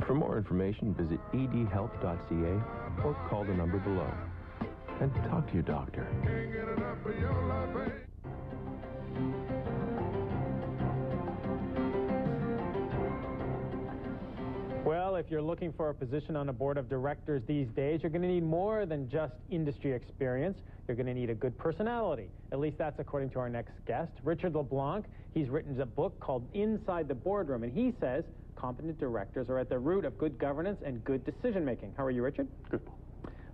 For more information, visit edhelp.ca or call the number below. And talk to your doctor. Well, if you're looking for a position on a board of directors these days, you're going to need more than just industry experience. You're going to need a good personality. At least that's according to our next guest, Richard LeBlanc. He's written a book called Inside the Boardroom, and he says competent directors are at the root of good governance and good decision-making. How are you, Richard? Good.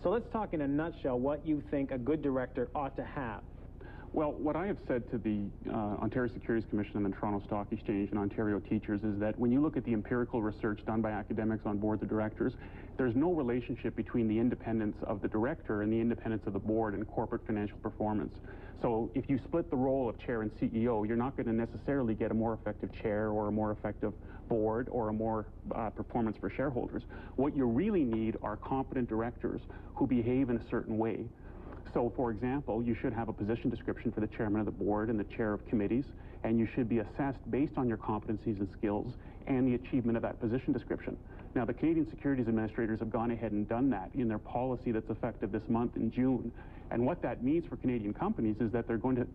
So let's talk in a nutshell what you think a good director ought to have. Well, what I have said to the Ontario Securities Commission and the Toronto Stock Exchange and Ontario teachers is that when you look at the empirical research done by academics on boards of directors, there's no relationship between the independence of the director and the independence of the board in corporate financial performance. So if you split the role of chair and CEO, you're not going to necessarily get a more effective chair or a more effective board or a more performance for shareholders. What you really need are competent directors who behave in a certain way. So, for example, you should have a position description for the chairman of the board and the chair of committees, and you should be assessed based on your competencies and skills and the achievement of that position description. Now, the Canadian Securities Administrators have gone ahead and done that in their policy that's effective this month in June. And what that means for Canadian companies is that they're going to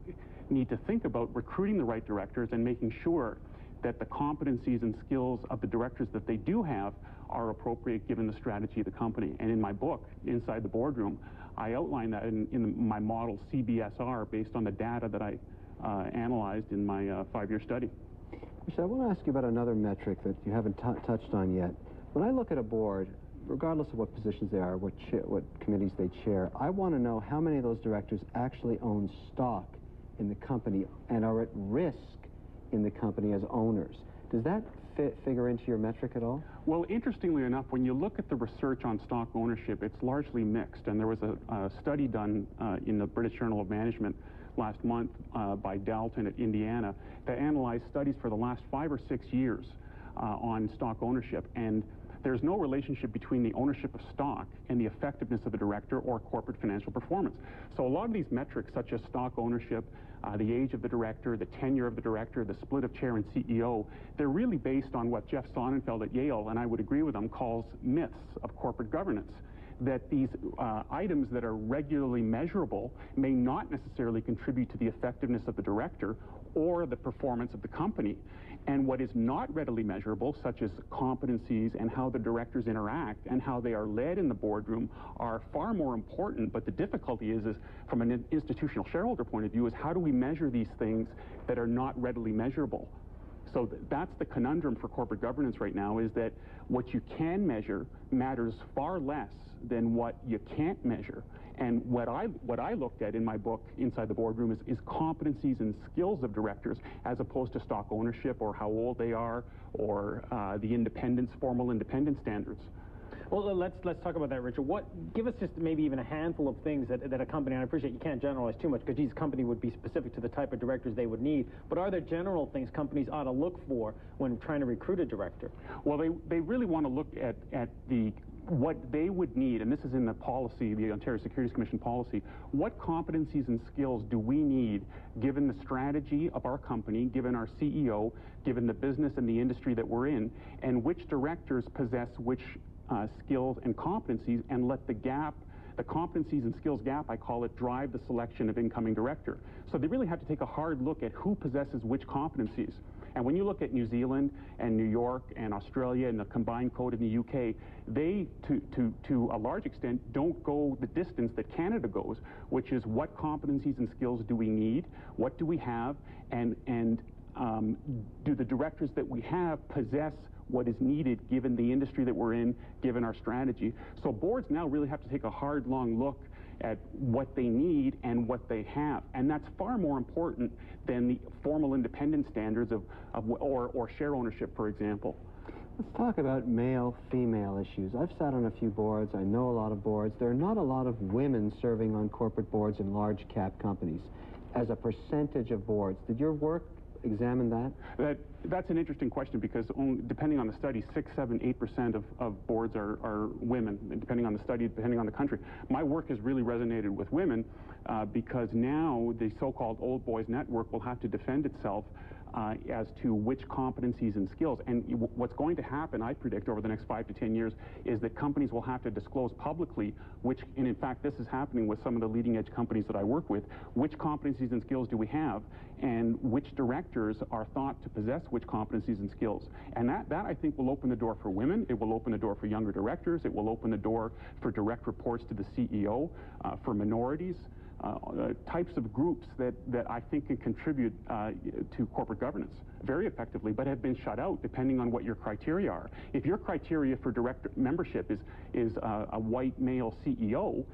need to think about recruiting the right directors and making sure that the competencies and skills of the directors that they do have are appropriate given the strategy of the company. And in my book, Inside the Boardroom, I outline that in my model CBSR based on the data that I analyzed in my 5-year study. Richard, I want to ask you about another metric that you haven't touched on yet. When I look at a board, regardless of what positions they are, what committees they chair, I want to know how many of those directors actually own stock in the company and are at risk in the company as owners. Does that figure into your metric at all? Well, interestingly enough, when you look at the research on stock ownership, it's largely mixed. And there was a study done in the British Journal of Management last month by Dalton at Indiana that analyzed studies for the last 5 or 6 years on stock ownership. And there's no relationship between the ownership of stock and the effectiveness of the director or corporate financial performance. So a lot of these metrics, such as stock ownership, the age of the director, the tenure of the director, the split of chair and CEO, they're really based on what Jeff Sonnenfeld at Yale, and I would agree with him, calls myths of corporate governance. That these items that are regularly measurable may not necessarily contribute to the effectiveness of the director or the performance of the company. And what is not readily measurable, such as competencies and how the directors interact and how they are led in the boardroom, are far more important. But the difficulty is from an institutional shareholder point of view, is how do we measure these things that are not readily measurable? So that's the conundrum for corporate governance right now, is that what you can measure matters far less than what you can't measure. And what I looked at in my book, Inside the Boardroom, is competencies and skills of directors as opposed to stock ownership or how old they are or the independence, formal independence standards. Well, let's talk about that, Richard. Give us just maybe even a handful of things that a company, and I appreciate you can't generalize too much because each company would be specific to the type of directors they would need, but are there general things companies ought to look for when trying to recruit a director? Well, they really want to look at what they would need, and this is in the policy, the Ontario Securities Commission policy, what competencies and skills do we need given the strategy of our company, given our CEO, given the business and the industry that we're in, and which directors possess which skills and competencies, and let the gap, the competencies and skills gap, I call it, drive the selection of incoming director. So they really have to take a hard look at who possesses which competencies. And when you look at New Zealand and New York and Australia and the combined code in the UK, they, to a large extent, don't go the distance that Canada goes, which is what competencies and skills do we need, what do we have, and do the directors that we have possess what is needed given the industry that we're in, given our strategy. So boards now really have to take a hard, long look at what they need and what they have. And that's far more important than the formal independence standards or share ownership, for example. Let's talk about male-female issues. I've sat on a few boards. I know a lot of boards. There are not a lot of women serving on corporate boards in large-cap companies as a percentage of boards. Did your work examine that? That's an interesting question because depending on the study, 6, 7, 8% of boards are women, depending on the study, depending on the country. My work has really resonated with women because now the so-called old boys network will have to defend itself as to which competencies and skills. And what's going to happen, I predict, over the next 5 to 10 years, is that companies will have to disclose publicly which, and in fact this is happening with some of the leading edge companies that I work with, which competencies and skills do we have, and which directors are thought to possess which competencies and skills. And that I think will open the door for women, it will open the door for younger directors, it will open the door for direct reports to the CEO, for minorities, types of groups that I think can contribute to corporate governance very effectively, but have been shut out depending on what your criteria are. If your criteria for direct membership is a white male CEO,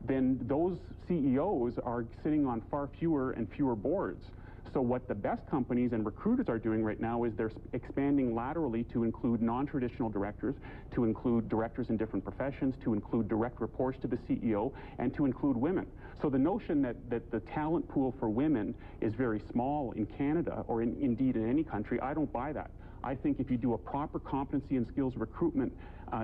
then those CEOs are sitting on far fewer and fewer boards. So what the best companies and recruiters are doing right now is they're expanding laterally to include non-traditional directors, to include directors in different professions, to include direct reports to the CEO, and to include women. So the notion that the talent pool for women is very small in Canada, or indeed in any country, I don't buy that. I think if you do a proper competency and skills recruitment,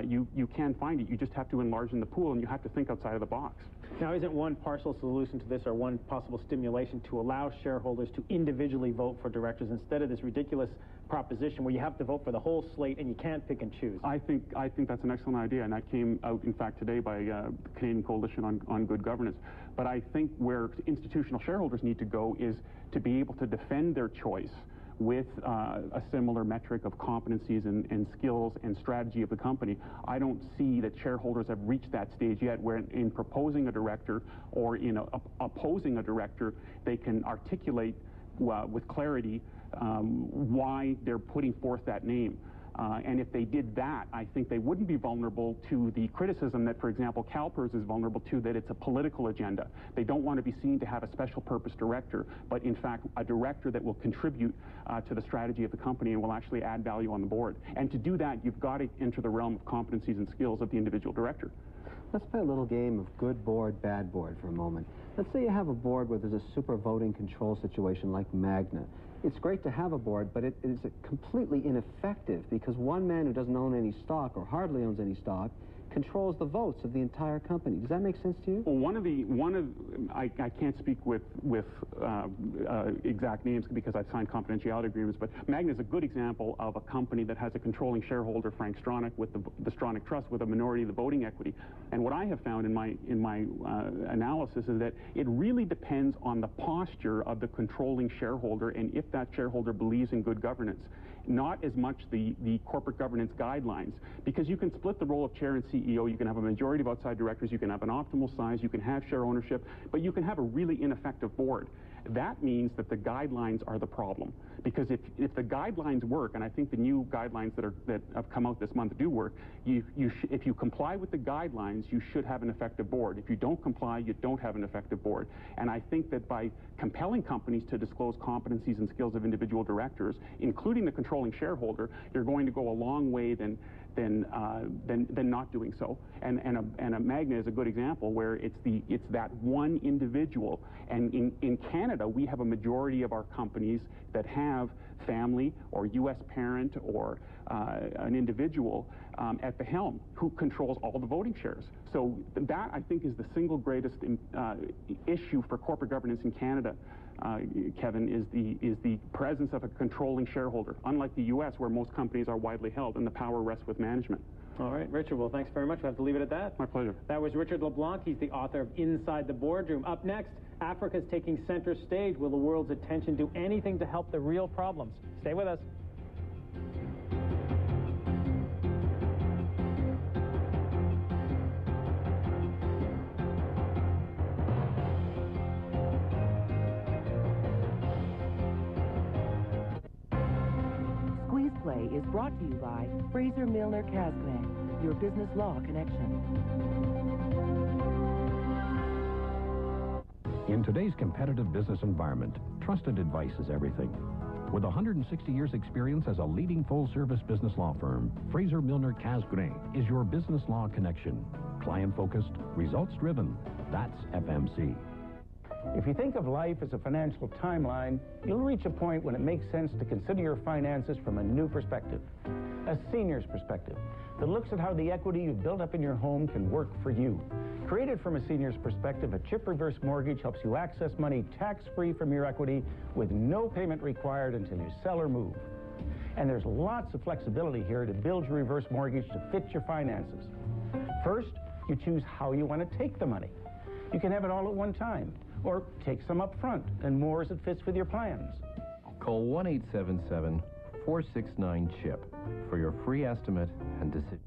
you can find it. You just have to enlarge the pool, and you have to think outside of the box. Now, isn't one partial solution to this, or one possible stimulation, to allow shareholders to individually vote for directors instead of this ridiculous proposition where you have to vote for the whole slate and you can't pick and choose? I think that's an excellent idea, and that came out, in fact, today by the Canadian Coalition on Good Governance. But I think where institutional shareholders need to go is to be able to defend their choice with a similar metric of competencies and skills and strategy of the company. I don't see that shareholders have reached that stage yet where in proposing a director or in opposing a director, they can articulate with clarity why they're putting forth that name. And if they did that, I think they wouldn't be vulnerable to the criticism that, for example, CalPERS is vulnerable to, that it's a political agenda. They don't want to be seen to have a special purpose director, but in fact a director that will contribute to the strategy of the company and will actually add value on the board. And to do that, you've got to enter the realm of competencies and skills of the individual director. Let's play a little game of good board, bad board for a moment. Let's say you have a board where there's a super voting control situation like Magna. It's great to have a board, but it is completely ineffective because one man who doesn't own any stock or hardly owns any stock controls the votes of the entire company. Does that make sense to you? Well, I can't speak with exact names because I've signed confidentiality agreements, but Magna is a good example of a company that has a controlling shareholder, Frank Stronach, with the Stronach Trust, with a minority of the voting equity. And what I have found in my analysis is that it really depends on the posture of the controlling shareholder and if that shareholder believes in good governance, not as much the corporate governance guidelines, because you can split the role of chair and CEO, you can have a majority of outside directors, you can have an optimal size, you can have share ownership, but you can have a really ineffective board. That means that the guidelines are the problem, because if the guidelines work, and I think the new guidelines that have come out this month do work, if you comply with the guidelines, you should have an effective board. If you don't comply, you don't have an effective board. And I think that by compelling companies to disclose competencies and skills of individual directors, including the controlling shareholder, you're going to go a long way than not doing so. And a Magna is a good example where it's that one individual. And in Canada, we have a majority of our companies that have family or U.S. parent or an individual at the helm who controls all the voting shares. So that, I think, is the single greatest issue for corporate governance in Canada, Kevin, is the presence of a controlling shareholder, unlike the U.S. where most companies are widely held and the power rests with management. All right, Richard, well, thanks very much. We'll have to leave it at that. My pleasure. That was Richard LeBlanc. He's the author of Inside the Boardroom. Up next, Africa's taking center stage. Will the world's attention do anything to help the real problems? Stay with us. SqueezePlay is brought to you by Fraser Milner Casgrain, your business law connection. In today's competitive business environment, trusted advice is everything. With 160 years' experience as a leading full-service business law firm, Fraser Milner Casgrain is your business law connection. Client-focused, results-driven. That's FMC. If you think of life as a financial timeline, you'll reach a point when it makes sense to consider your finances from a new perspective, a senior's perspective that looks at how the equity you've built up in your home can work for you. Created from a senior's perspective, a chip reverse mortgage helps you access money tax-free from your equity with no payment required until you sell or move. And there's lots of flexibility here to build your reverse mortgage to fit your finances. First, you choose how you want to take the money. You can have it all at one time, or take some up front and more as it fits with your plans. Call 1-877-469-CHIP for your free estimate and decision.